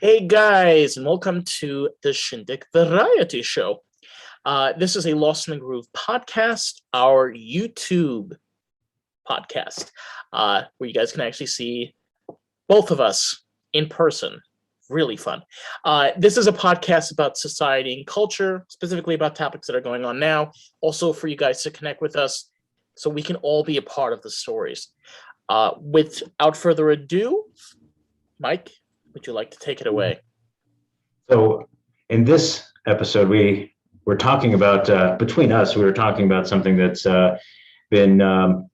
Hey guys, and welcome to the Shindig Variety Show. This is a Lost in the Groove podcast, our YouTube podcast, where you guys can actually see both of us in person. Really fun. This is a podcast about society and culture, specifically about topics that are going on now. Also for you guys to connect with us so we can all be a part of the stories. Without further ado, Mike, would you like to take it away? So in this episode, we were talking about, between us, we were talking about something that's been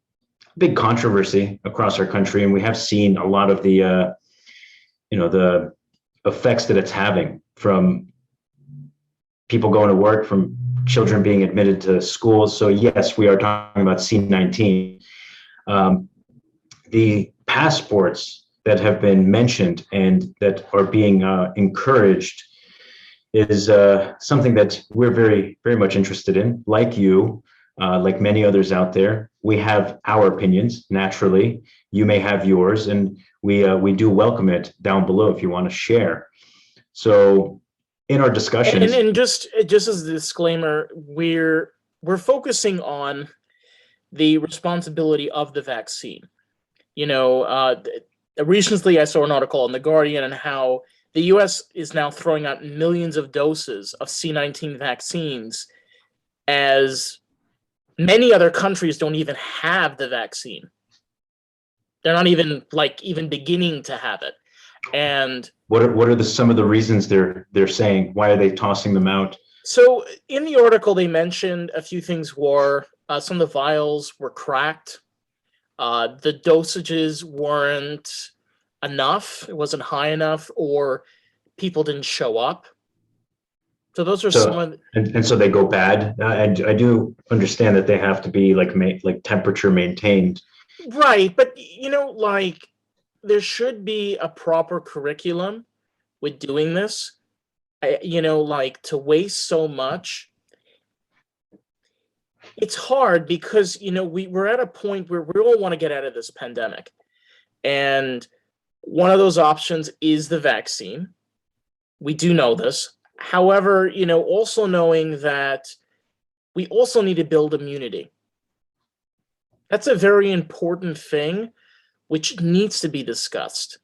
big controversy across our country. And we have seen a lot of the effects that it's having, from people going to work, from children being admitted to schools. So yes, we are talking about C-19. The passports that have been mentioned and that are being encouraged is something that we're very, very much interested in. Like you, like many others out there, we have our opinions. Naturally, you may have yours, and we do welcome it down below if you want to share. So, in our discussions, and just as a disclaimer, we're focusing on the responsibility of the vaccine. Recently, I saw an article in The Guardian on how the U.S. is now throwing out millions of doses of C-19 vaccines, as many other countries don't even have the vaccine. They're not even beginning to have it. And what are some of the reasons they're saying? Why are they tossing them out? So in the article, they mentioned a few things. Some of the vials were cracked. The dosages weren't enough. It wasn't high enough, or people didn't show up. So those are some of and so they go bad. And I do understand that they have to be like temperature maintained. Right, but there should be a proper curriculum with doing this. To waste so much, it's hard because we're at a point where we all want to get out of this pandemic, and one of those options is the vaccine. We do know this. However, also knowing that we also need to build immunity. That's a very important thing, which needs to be discussed.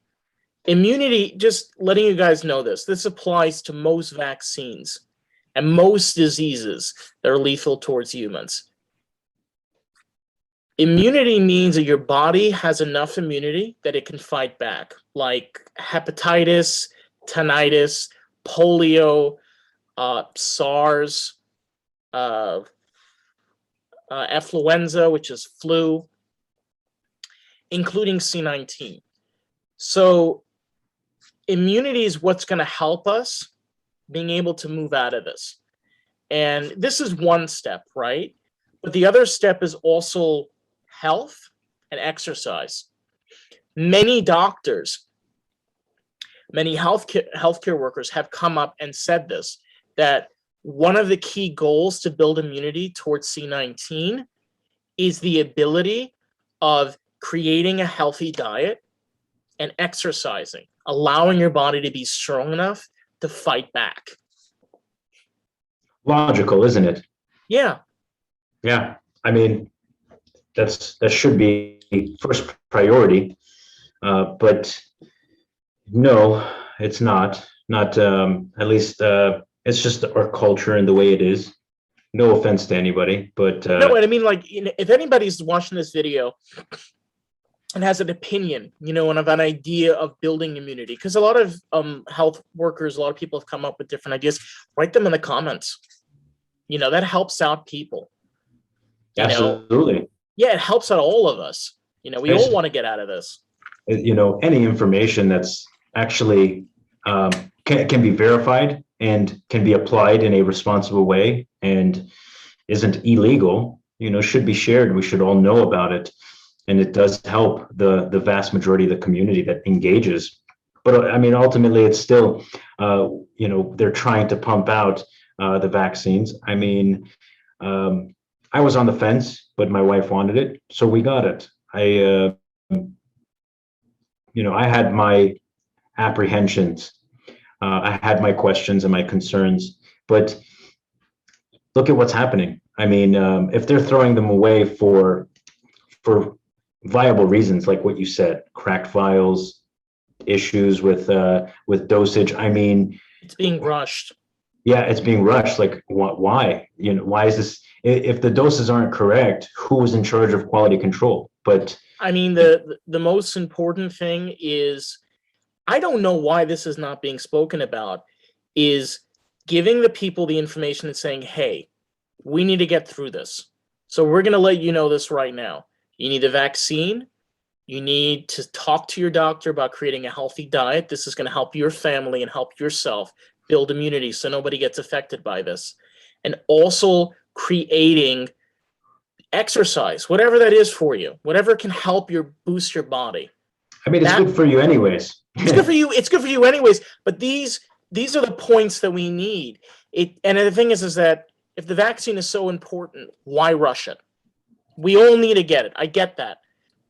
Immunity, just letting you guys know this applies to most vaccines and most diseases that are lethal towards humans. Immunity means that your body has enough immunity that it can fight back, like hepatitis, tinnitus, polio, SARS, influenza, which is flu, including C-19. So immunity is what's going to help us being able to move out of this. And this is one step, right? But the other step is also health and exercise. Many doctors, many healthcare workers have come up and said this, that one of the key goals to build immunity towards C-19 is the ability of creating a healthy diet and exercising, allowing your body to be strong enough to fight back. Logical, isn't it? Yeah. Yeah. I mean, that should be first priority, but no, it's not. Not at least it's just our culture and the way it is. No offense to anybody, but no. And I mean, if anybody's watching this video and has an opinion, and of an idea of building immunity, because a lot of health workers, a lot of people have come up with different ideas. Write them in the comments. That helps out people. Absolutely. Yeah, it helps out all of us. We all want to get out of this. Any information that's actually can be verified and can be applied in a responsible way and isn't illegal, should be shared. We should all know about it. And it does help the vast majority of the community that engages. But I mean, ultimately, it's still, they're trying to pump out the vaccines. I mean, I was on the fence, but my wife wanted it, so we got it. I had my apprehensions I had my questions and my concerns, but look at what's happening. I mean, if they're throwing them away for viable reasons, like what you said, cracked vials, issues with dosage. I mean, It's being rushed. yeah, it's being rushed. Like, why? You know, why is this? If the doses aren't correct, who is in charge of quality control? But I mean, the most important thing is, I don't know why this is not being spoken about, is giving the people the information and saying, hey, we need to get through this. So we're going to let you know this right now. You need a vaccine. You need to talk to your doctor about creating a healthy diet. This is going to help your family and help yourself build immunity so nobody gets affected by this. And also creating exercise, whatever that is for you, whatever can help boost your body. I mean, it's good for you anyways. It's good for you. It's good for you anyways. But these are the points that we need. And the thing is that if the vaccine is so important, why rush it? We all need to get it. I get that.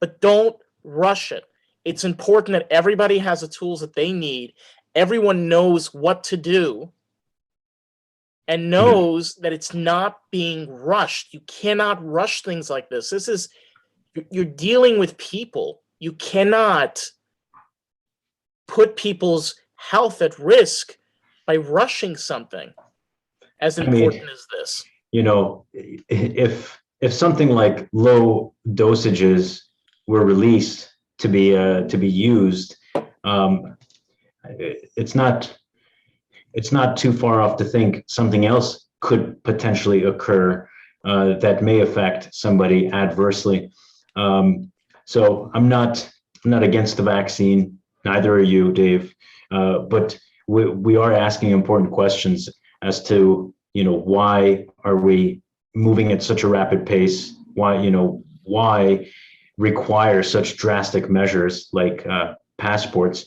But don't rush it. It's important that everybody has the tools that they need. Everyone knows what to do and knows that it's not being rushed. You cannot rush things like this. You're dealing with people. You cannot put people's health at risk by rushing something as important as this. You know, if something like low dosages were released to be used, it's not too far off to think something else could potentially occur that may affect somebody adversely. So I'm not against the vaccine. Neither are you, Dave. But we are asking important questions as to, you know, why are we moving at such a rapid pace? Why require such drastic measures like passports?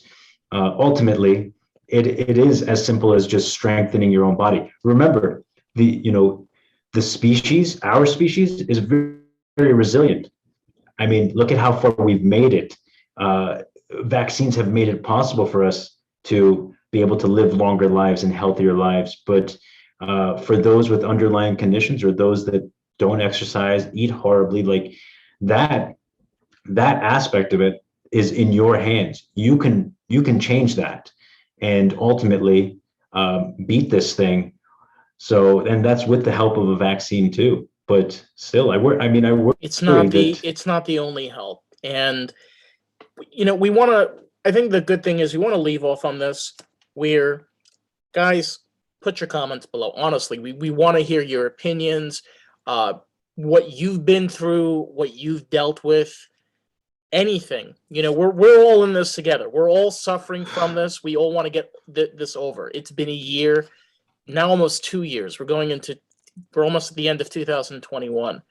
Ultimately, it is as simple as just strengthening your own body. Remember, our species is very, very resilient. I mean, look at how far we've made it. Vaccines have made it possible for us to be able to live longer lives and healthier lives. But for those with underlying conditions or those that don't exercise, eat horribly, like that aspect of it is in your hands. You can change that and ultimately beat this thing. So, and that's with the help of a vaccine too. But still, I worry. It's not the only help. And we want to. I think the good thing is we want to leave off on this. Where, guys, put your comments below. Honestly, we want to hear your opinions, what you've been through, what you've dealt with, anything. We're all in this together. We're all suffering from this. We all want to get this over. It's been a year, now almost 2 years. We're almost at the end of 2021.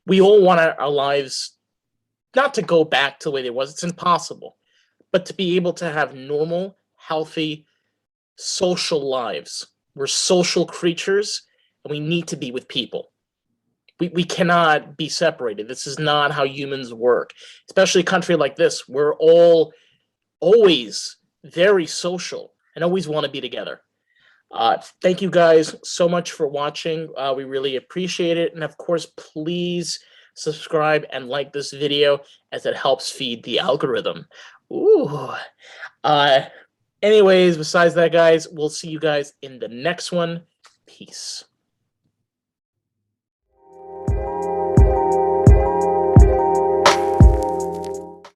We all want our lives not to go back to the way it was. It's impossible. But to be able to have normal, healthy, social lives. We're social creatures, and we need to be with people. We cannot be separated. This is not how humans work, especially a country like this. We're all always very social and always want to be together. Thank you guys so much for watching. We really appreciate it. And of course, please subscribe and like this video as it helps feed the algorithm. Ooh. Anyways, besides that, guys, we'll see you guys in the next one. Peace.